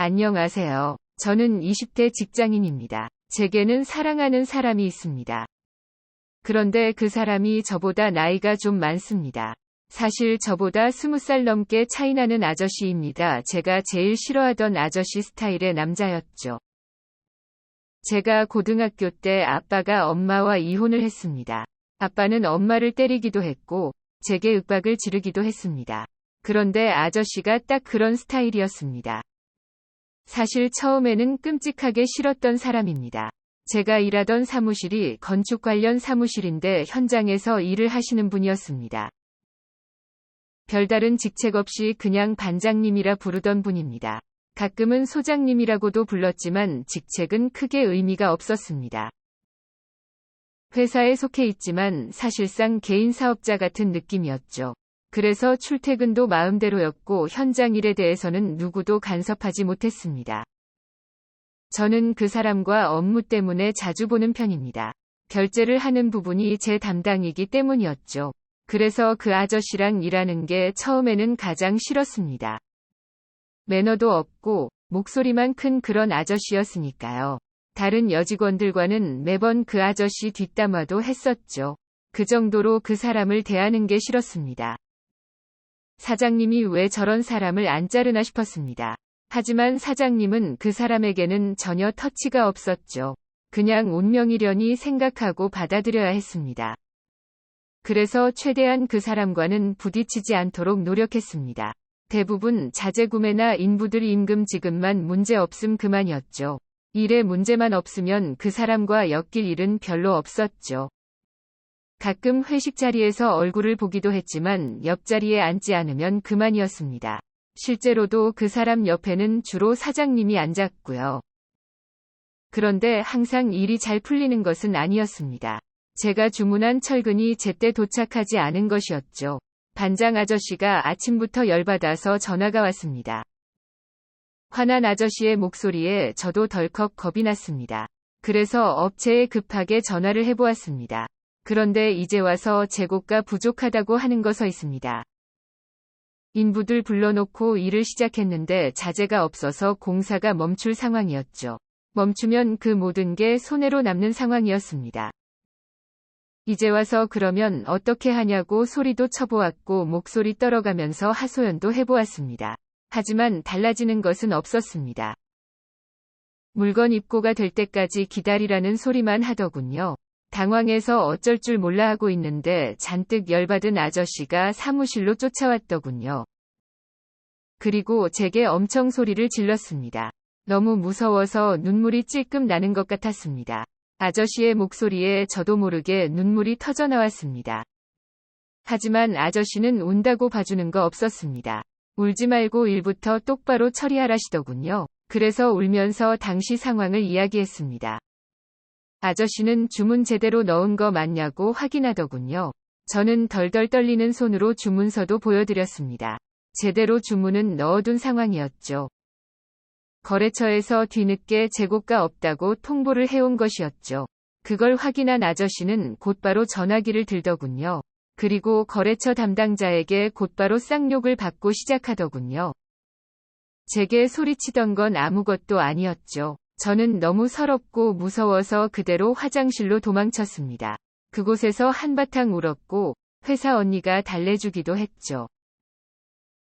안녕하세요. 저는 20대 직장인입니다. 제게는 사랑하는 사람이 있습니다. 그런데 그 사람이 저보다 나이가 좀 많습니다. 사실 저보다 20살 넘게 차이 나는 아저씨입니다. 제가 제일 싫어하던 아저씨 스타일의 남자였죠. 제가 고등학교 때 아빠가 엄마와 이혼을 했습니다. 아빠는 엄마를 때리기도 했고, 제게 윽박을 지르기도 했습니다. 그런데 아저씨가 딱 그런 스타일이었습니다. 사실 처음에는 끔찍하게 싫었던 사람입니다. 제가 일하던 사무실이 건축 관련 사무실인데 현장에서 일을 하시는 분이었습니다. 별다른 직책 없이 그냥 반장님이라 부르던 분입니다. 가끔은 소장님이라고도 불렀지만 직책은 크게 의미가 없었습니다. 회사에 속해 있지만 사실상 개인 사업자 같은 느낌이었죠. 그래서 출퇴근도 마음대로였고 현장 일에 대해서는 누구도 간섭하지 못했습니다. 저는 그 사람과 업무 때문에 자주 보는 편입니다. 결제를 하는 부분이 제 담당이기 때문이었죠. 그래서 그 아저씨랑 일하는 게 처음에는 가장 싫었습니다. 매너도 없고 목소리만 큰 그런 아저씨였으니까요. 다른 여직원들과는 매번 그 아저씨 뒷담화도 했었죠. 그 정도로 그 사람을 대하는 게 싫었습니다. 사장님이 왜 저런 사람을 안 자르나 싶었습니다. 하지만 사장님은 그 사람에게는 전혀 터치가 없었죠. 그냥 운명이려니 생각하고 받아들여야 했습니다. 그래서 최대한 그 사람과는 부딪히지 않도록 노력했습니다. 대부분 자재구매나 인부들 임금 지급만 문제 없음 그만이었죠. 일에 문제만 없으면 그 사람과 엮일 일은 별로 없었죠. 가끔 회식 자리에서 얼굴을 보기도 했지만 옆자리에 앉지 않으면 그만이었습니다. 실제로도 그 사람 옆에는 주로 사장님이 앉았고요. 그런데 항상 일이 잘 풀리는 것은 아니었습니다. 제가 주문한 철근이 제때 도착하지 않은 것이었죠. 반장 아저씨가 아침부터 열받아서 전화가 왔습니다. 화난 아저씨의 목소리에 저도 덜컥 겁이 났습니다. 그래서 업체에 급하게 전화를 해보았습니다. 그런데 이제 와서 재고가 부족하다고 하는 거 서 있습니다. 인부들 불러놓고 일을 시작했는데 자재가 없어서 공사가 멈출 상황이었죠. 멈추면 그 모든 게 손해로 남는 상황이었습니다. 이제 와서 그러면 어떻게 하냐고 소리도 쳐보았고 목소리 떨어가면서 하소연도 해보았습니다. 하지만 달라지는 것은 없었습니다. 물건 입고가 될 때까지 기다리라는 소리만 하더군요. 당황해서 어쩔 줄 몰라 하고 있는데 잔뜩 열받은 아저씨가 사무실로 쫓아왔더군요. 그리고 제게 엄청 소리를 질렀습니다. 너무 무서워서 눈물이 찔끔 나는 것 같았습니다. 아저씨의 목소리에 저도 모르게 눈물이 터져 나왔습니다. 하지만 아저씨는 운다고 봐주는 거 없었습니다. 울지 말고 일부터 똑바로 처리하라시더군요. 그래서 울면서 당시 상황을 이야기했습니다. 아저씨는 주문 제대로 넣은 거 맞냐고 확인하더군요. 저는 덜덜 떨리는 손으로 주문서도 보여드렸습니다. 제대로 주문은 넣어둔 상황이었죠. 거래처에서 뒤늦게 재고가 없다고 통보를 해온 것이었죠. 그걸 확인한 아저씨는 곧바로 전화기를 들더군요. 그리고 거래처 담당자에게 곧바로 쌍욕을 받고 시작하더군요. 제게 소리치던 건 아무것도 아니었죠. 저는 너무 서럽고 무서워서 그대로 화장실로 도망쳤습니다. 그곳에서 한바탕 울었고 회사 언니가 달래주기도 했죠.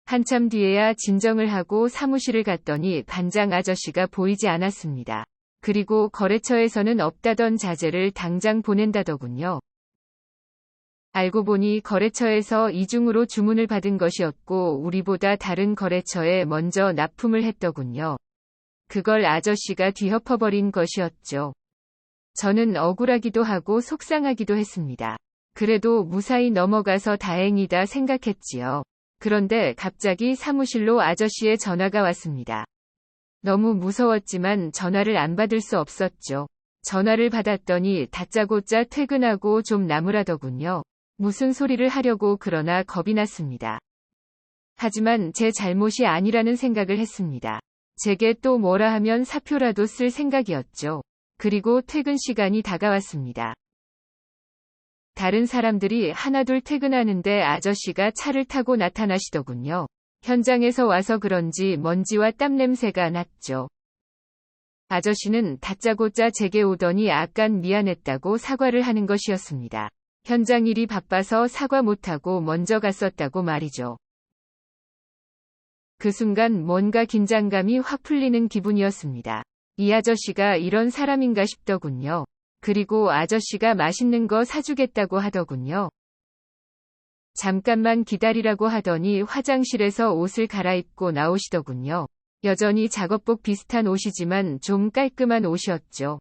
한참 뒤에야 진정을 하고 사무실을 갔더니 반장 아저씨가 보이지 않았습니다. 그리고 거래처에서는 없다던 자재를 당장 보낸다더군요. 알고 보니 거래처에서 이중으로 주문을 받은 것이었고 우리보다 다른 거래처에 먼저 납품을 했더군요. 그걸 아저씨가 뒤엎어버린 것이었죠. 저는 억울하기도 하고 속상하기도 했습니다. 그래도 무사히 넘어가서 다행이다 생각했지요. 그런데 갑자기 사무실로 아저씨의 전화가 왔습니다. 너무 무서웠지만 전화를 안 받을 수 없었죠. 전화를 받았더니 다짜고짜 퇴근하고 좀 나무라더군요. 무슨 소리를 하려고 그러나 겁이 났습니다. 하지만 제 잘못이 아니라는 생각을 했습니다. 제게 또 뭐라 하면 사표라도 쓸 생각이었죠. 그리고 퇴근 시간이 다가왔습니다. 다른 사람들이 하나둘 퇴근하는데 아저씨가 차를 타고 나타나시더군요. 현장에서 와서 그런지 먼지와 땀 냄새가 났죠. 아저씨는 다짜고짜 제게 오더니 약간 미안했다고 사과를 하는 것이었습니다. 현장 일이 바빠서 사과 못하고 먼저 갔었다고 말이죠. 그 순간 뭔가 긴장감이 확 풀리는 기분이었습니다. 이 아저씨가 이런 사람인가 싶더군요. 그리고 아저씨가 맛있는 거 사주겠다고 하더군요. 잠깐만 기다리라고 하더니 화장실에서 옷을 갈아입고 나오시더군요. 여전히 작업복 비슷한 옷이지만 좀 깔끔한 옷이었죠.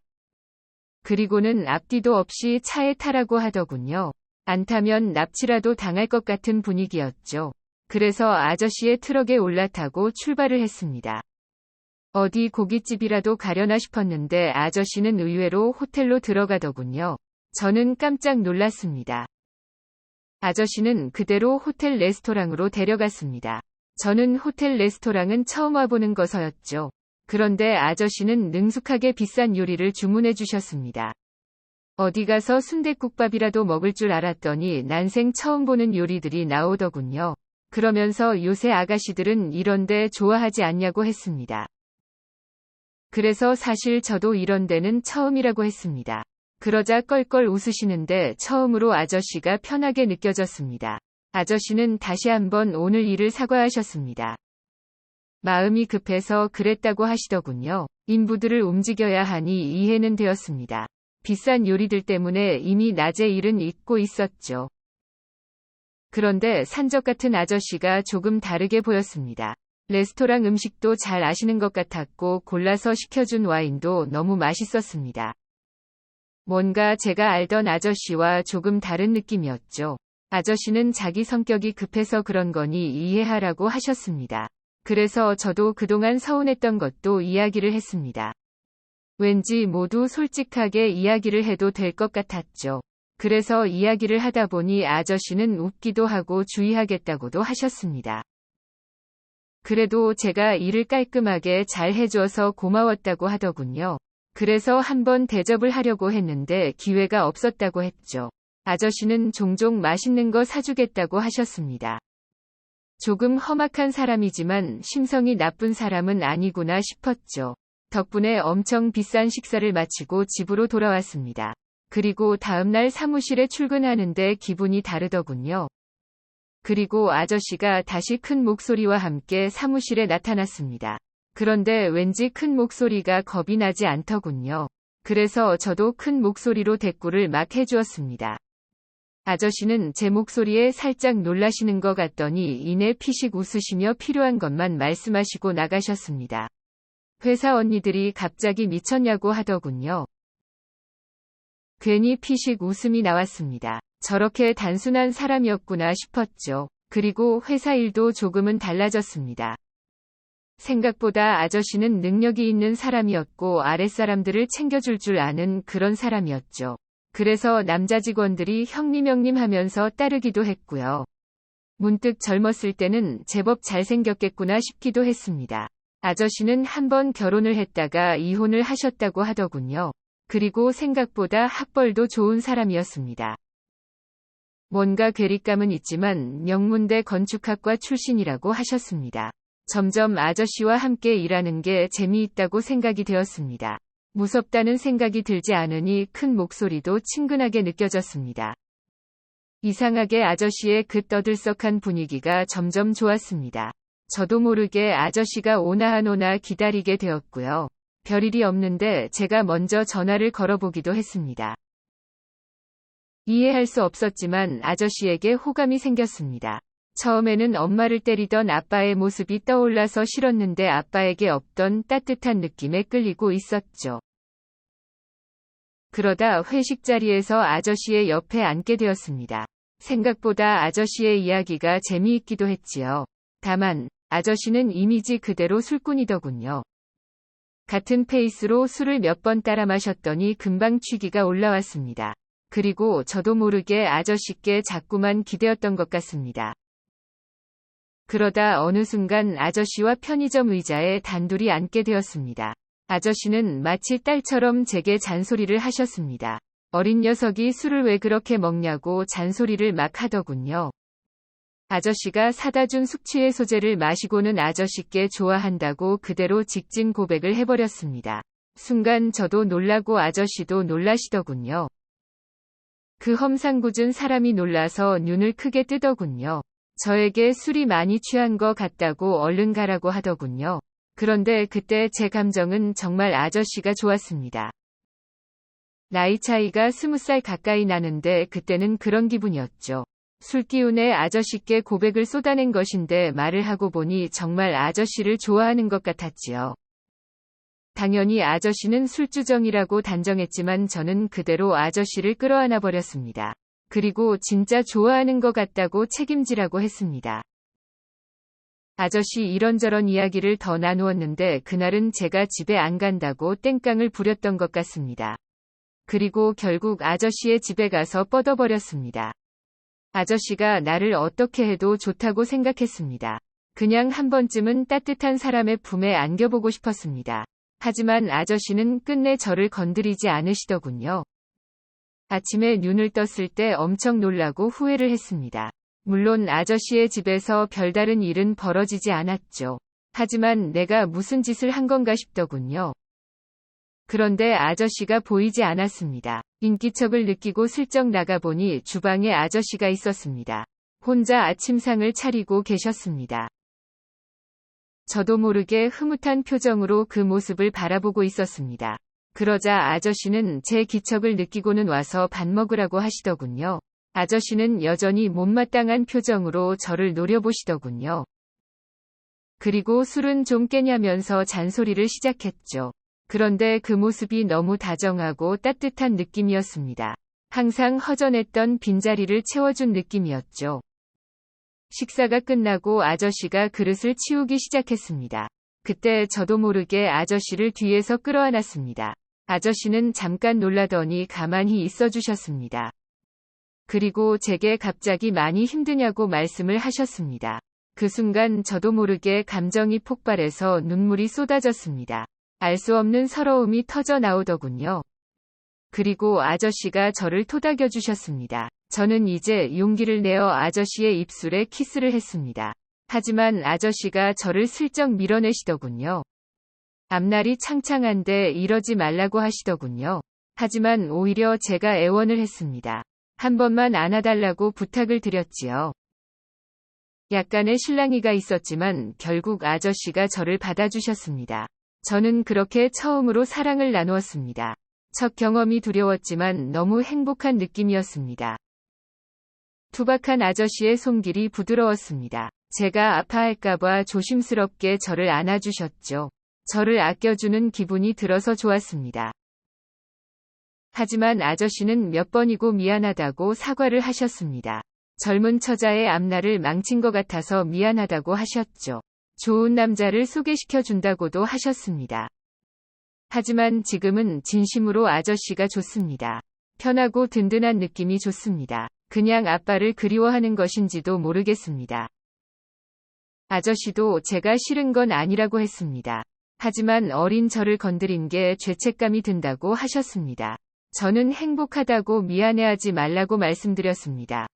그리고는 앞뒤도 없이 차에 타라고 하더군요. 안 타면 납치라도 당할 것 같은 분위기였죠. 그래서 아저씨의 트럭에 올라타고 출발을 했습니다. 어디 고깃집이라도 가려나 싶었는데 아저씨는 의외로 호텔로 들어가더군요. 저는 깜짝 놀랐습니다. 아저씨는 그대로 호텔 레스토랑으로 데려갔습니다. 저는 호텔 레스토랑은 처음 와보는 거서였죠. 그런데 아저씨는 능숙하게 비싼 요리를 주문해 주셨습니다. 어디 가서 순댓국밥이라도 먹을 줄 알았더니 난생 처음 보는 요리들이 나오더군요. 그러면서 요새 아가씨들은 이런데 좋아하지 않냐고 했습니다. 그래서 사실 저도 이런 데는 처음이라고 했습니다. 그러자 껄껄 웃으시는데 처음으로 아저씨가 편하게 느껴졌습니다. 아저씨는 다시 한번 오늘 일을 사과하셨습니다. 마음이 급해서 그랬다고 하시더군요. 인부들을 움직여야 하니 이해는 되었습니다. 비싼 요리들 때문에 이미 낮에 일은 잊고 있었죠. 그런데 산적 같은 아저씨가 조금 다르게 보였습니다. 레스토랑 음식도 잘 아시는 것 같았고 골라서 시켜준 와인도 너무 맛있었습니다. 뭔가 제가 알던 아저씨와 조금 다른 느낌이었죠. 아저씨는 자기 성격이 급해서 그런 거니 이해하라고 하셨습니다. 그래서 저도 그동안 서운했던 것도 이야기를 했습니다. 왠지 모두 솔직하게 이야기를 해도 될 것 같았죠. 그래서 이야기를 하다 보니 아저씨는 웃기도 하고 주의하겠다고도 하셨습니다. 그래도 제가 일을 깔끔하게 잘 해줘서 고마웠다고 하더군요. 그래서 한번 대접을 하려고 했는데 기회가 없었다고 했죠. 아저씨는 종종 맛있는 거 사주겠다고 하셨습니다. 조금 험악한 사람이지만 심성이 나쁜 사람은 아니구나 싶었죠. 덕분에 엄청 비싼 식사를 마치고 집으로 돌아왔습니다. 그리고 다음날 사무실에 출근하는데 기분이 다르더군요. 그리고 아저씨가 다시 큰 목소리와 함께 사무실에 나타났습니다. 그런데 왠지 큰 목소리가 겁이 나지 않더군요. 그래서 저도 큰 목소리로 대꾸를 막 해주었습니다. 아저씨는 제 목소리에 살짝 놀라시는 것 같더니 이내 피식 웃으시며 필요한 것만 말씀하시고 나가셨습니다. 회사 언니들이 갑자기 미쳤냐고 하더군요. 괜히 피식 웃음이 나왔습니다. 저렇게 단순한 사람이었구나 싶었죠. 그리고 회사 일도 조금은 달라졌습니다. 생각보다 아저씨는 능력이 있는 사람이었고 아랫사람들을 챙겨줄 줄 아는 그런 사람이었죠. 그래서 남자 직원들이 형님 하면서 따르기도 했고요. 문득 젊었을 때는 제법 잘생겼겠구나 싶기도 했습니다. 아저씨는 한번 결혼을 했다가 이혼을 하셨다고 하더군요. 그리고 생각보다 학벌도 좋은 사람이었습니다. 뭔가 괴리감은 있지만 명문대 건축학과 출신이라고 하셨습니다. 점점 아저씨와 함께 일하는 게 재미있다고 생각이 되었습니다. 무섭다는 생각이 들지 않으니 큰 목소리도 친근하게 느껴졌습니다. 이상하게 아저씨의 그 떠들썩한 분위기가 점점 좋았습니다. 저도 모르게 아저씨가 오나 안 오나 기다리게 되었고요. 별일이 없는데 제가 먼저 전화를 걸어보기도 했습니다. 이해할 수 없었지만 아저씨에게 호감이 생겼습니다. 처음에는 엄마를 때리던 아빠의 모습이 떠올라서 싫었는데 아빠에게 없던 따뜻한 느낌에 끌리고 있었죠. 그러다 회식 자리에서 아저씨의 옆에 앉게 되었습니다. 생각보다 아저씨의 이야기가 재미있기도 했지요. 다만 아저씨는 이미지 그대로 술꾼이더군요. 같은 페이스로 술을 몇 번 따라 마셨더니 금방 취기가 올라왔습니다. 그리고 저도 모르게 아저씨께 자꾸만 기대었던 것 같습니다. 그러다 어느 순간 아저씨와 편의점 의자에 단둘이 앉게 되었습니다. 아저씨는 마치 딸처럼 제게 잔소리를 하셨습니다. 어린 녀석이 술을 왜 그렇게 먹냐고 잔소리를 막 하더군요. 아저씨가 사다 준 숙취해소제를 마시고는 아저씨께 좋아한다고 그대로 직진 고백을 해버렸습니다. 순간 저도 놀라고 아저씨도 놀라시더군요. 그 험상궂은 사람이 놀라서 눈을 크게 뜨더군요. 저에게 술이 많이 취한 것 같다고 얼른 가라고 하더군요. 그런데 그때 제 감정은 정말 아저씨가 좋았습니다. 나이 차이가 20살 가까이 나는데 그때는 그런 기분이었죠. 술기운에 아저씨께 고백을 쏟아낸 것인데 말을 하고 보니 정말 아저씨를 좋아하는 것 같았지요. 당연히 아저씨는 술주정이라고 단정했지만 저는 그대로 아저씨를 끌어안아 버렸습니다. 그리고 진짜 좋아하는 것 같다고 책임지라고 했습니다. 아저씨 이런저런 이야기를 더 나누었는데 그날은 제가 집에 안 간다고 땡깡을 부렸던 것 같습니다. 그리고 결국 아저씨의 집에 가서 뻗어버렸습니다. 아저씨가 나를 어떻게 해도 좋다고 생각했습니다. 그냥 한 번쯤은 따뜻한 사람의 품에 안겨보고 싶었습니다. 하지만 아저씨는 끝내 저를 건드리지 않으시더군요. 아침에 눈을 떴을 때 엄청 놀라고 후회를 했습니다. 물론 아저씨의 집에서 별다른 일은 벌어지지 않았죠. 하지만 내가 무슨 짓을 한 건가 싶더군요. 그런데 아저씨가 보이지 않았습니다. 인기척을 느끼고 슬쩍 나가보니 주방에 아저씨가 있었습니다. 혼자 아침상을 차리고 계셨습니다. 저도 모르게 흐뭇한 표정으로 그 모습을 바라보고 있었습니다. 그러자 아저씨는 제 기척을 느끼고는 와서 밥 먹으라고 하시더군요. 아저씨는 여전히 못마땅한 표정으로 저를 노려보시더군요. 그리고 술은 좀 깨냐면서 잔소리를 시작했죠. 그런데 그 모습이 너무 다정하고 따뜻한 느낌이었습니다. 항상 허전했던 빈자리를 채워준 느낌이었죠. 식사가 끝나고 아저씨가 그릇을 치우기 시작했습니다. 그때 저도 모르게 아저씨를 뒤에서 끌어안았습니다. 아저씨는 잠깐 놀라더니 가만히 있어 주셨습니다. 그리고 제게 갑자기 많이 힘드냐고 말씀을 하셨습니다. 그 순간 저도 모르게 감정이 폭발해서 눈물이 쏟아졌습니다. 알 수 없는 서러움이 터져 나오더군요. 그리고 아저씨가 저를 토닥여 주셨습니다. 저는 이제 용기를 내어 아저씨의 입술에 키스를 했습니다. 하지만 아저씨가 저를 슬쩍 밀어내시더군요. 앞날이 창창한데 이러지 말라고 하시더군요. 하지만 오히려 제가 애원을 했습니다. 한 번만 안아달라고 부탁을 드렸지요. 약간의 실랑이가 있었지만 결국 아저씨가 저를 받아주셨습니다. 저는 그렇게 처음으로 사랑을 나누었습니다. 첫 경험이 두려웠지만 너무 행복한 느낌이었습니다. 투박한 아저씨의 손길이 부드러웠습니다. 제가 아파할까봐 조심스럽게 저를 안아주셨죠. 저를 아껴주는 기분이 들어서 좋았습니다. 하지만 아저씨는 몇 번이고 미안하다고 사과를 하셨습니다. 젊은 처자의 앞날을 망친 것 같아서 미안하다고 하셨죠. 좋은 남자를 소개시켜 준다고도 하셨습니다. 하지만 지금은 진심으로 아저씨가 좋습니다. 편하고 든든한 느낌이 좋습니다. 그냥 아빠를 그리워하는 것인지도 모르겠습니다. 아저씨도 제가 싫은 건 아니라고 했습니다. 하지만 어린 저를 건드린 게 죄책감이 든다고 하셨습니다. 저는 행복하다고 미안해하지 말라고 말씀드렸습니다.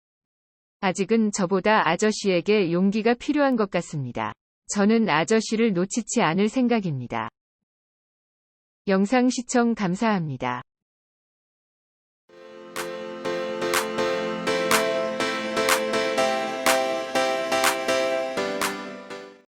아직은 저보다 아저씨에게 용기가 필요한 것 같습니다. 저는 아저씨를 놓치지 않을 생각입니다. 영상 시청 감사합니다.